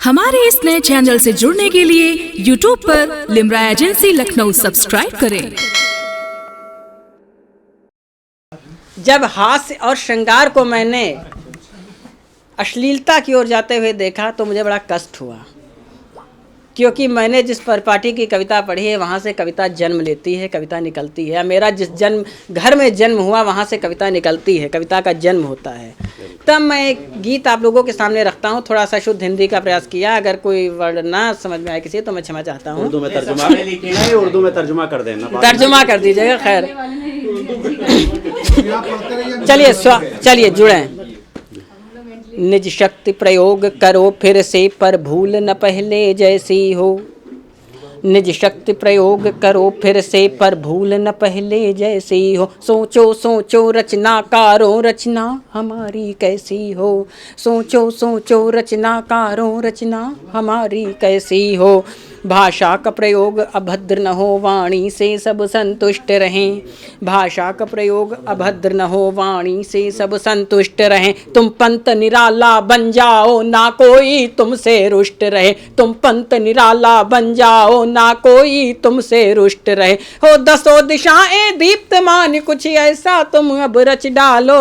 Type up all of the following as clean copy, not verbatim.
हमारे इस नए चैनल से जुड़ने के लिए YouTube पर लिम्रा एजेंसी लखनऊ सब्सक्राइब करें। जब हास्य और श्रृंगार को मैंने अश्लीलता की ओर जाते हुए देखा तो मुझे बड़ा कष्ट हुआ, क्योंकि मैंने जिस परिपाटी की कविता पढ़ी है वहाँ से कविता जन्म लेती है, कविता निकलती है। मेरा जिस घर में जन्म हुआ वहाँ से कविता निकलती है, कविता का जन्म होता है। तब मैं एक गीत आप लोगों के सामने रखता हूँ। थोड़ा सा शुद्ध हिंदी का प्रयास किया, अगर कोई वर्ड ना समझ में आए किसी तो मैं क्षमा चाहता हूँ। उर्दू में तर्जुमा कर देना, तर्जुमा कर दीजिएगा। खैर चलिए जुड़ें। निज शक्ति प्रयोग करो फिर से, पर भूल न पहले जैसी हो। निज शक्ति प्रयोग करो फिर से, पर भूल न पहले जैसी हो। सोचो सोचो रचनाकारों, रचना हमारी कैसी हो। सोचो सोचो रचनाकारों, रचना हमारी कैसी हो। भाषा का प्रयोग अभद्र न हो, वाणी से सब संतुष्ट रहें। भाषा का प्रयोग अभद्र न हो, वाणी से सब संतुष्ट रहें। तुम पंत निराला बन जाओ, ना कोई तुमसे रुष्ट रहे। तुम पंत निराला बन जाओ, ना कोई तुमसे रुष्ट रहे। हो दसों दिशाएं दीप्तमान, कुछ ऐसा तुम अब रच डालो।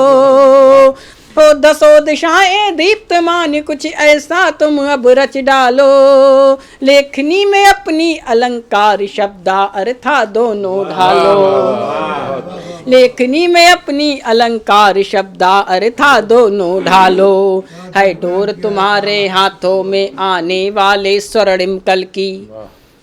हो दसों दिशाएं दीप्तमान, कुछ ऐसा तुम अब रच डालो। लेखनी में अपनी अलंकार शब्दा अर्थात दोनों ढालो। लेखनी में अपनी अलंकार शब्दा अर्थात दोनों ढालो। है डोर तुम्हारे हाथों में आने वाले स्वर्णिम कल की।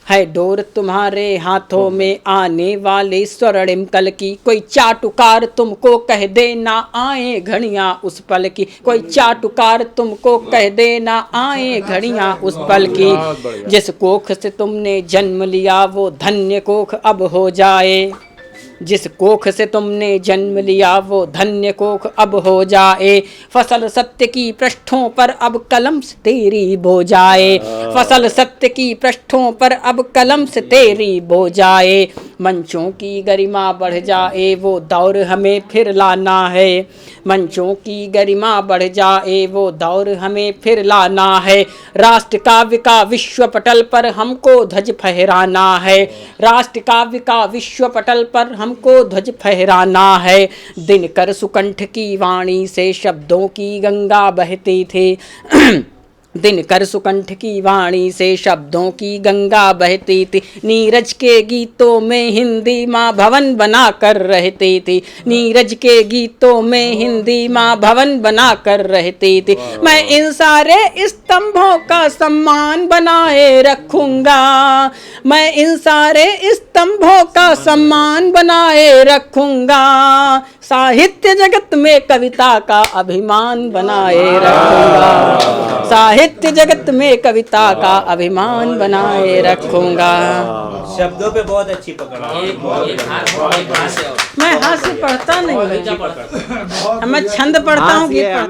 है डोर तुम्हारे हाथों में आने वाले स्वर्णिम कल की। कोई चाटुकार तुमको कह दे ना आए घड़ियां उस पल की। कोई चाटुकार तुमको कह दे ना आए घड़ियां उस पल की। जिस कोख से तुमने जन्म लिया वो धन्य कोख अब हो जाए। जिस कोख से तुमने जन्म लिया वो धन्य कोख अब हो जाए। फसल सत्य की पृष्ठों पर अब कलम से तेरी बो जाए। फसल सत्य की पृष्ठों पर अब कलम से तेरी बो जाए। मंचों की गरिमा बढ़ जाए वो दौर हमें फिर लाना है। मंचों की गरिमा बढ़ जाए वो दौर हमें फिर लाना है। राष्ट्र काव्य का विश्व पटल पर हमको ध्वज फहराना है। राष्ट्र काव्य का विश्व पटल पर हमको ध्वज फहराना है। दिनकर सुकंठ की वाणी से शब्दों की गंगा बहती थी। दिनकर सुकंठ की वाणी से शब्दों की गंगा बहती थी। नीरज के गीतों में हिंदी माँ भवन बना कर रहती थी। नीरज के गीतों में हिंदी माँ भवन बना कर रहती थी। मैं इन सारे स्तंभों का सम्मान बनाए रखूंगा। मैं इन सारे स्तंभों का सम्मान बनाए रखूंगा। साहित्य जगत में कविता का अभिमान बनाए रखूंगा। साहित्य जगत में कविता का अभिमान बनाए रखूंगा। शब्दों पे बहुत अच्छी पकड़। मैं हास्य पढ़ता नहीं, मैं छंद पढ़ता हूँ, गीत पढ़ता हूँ।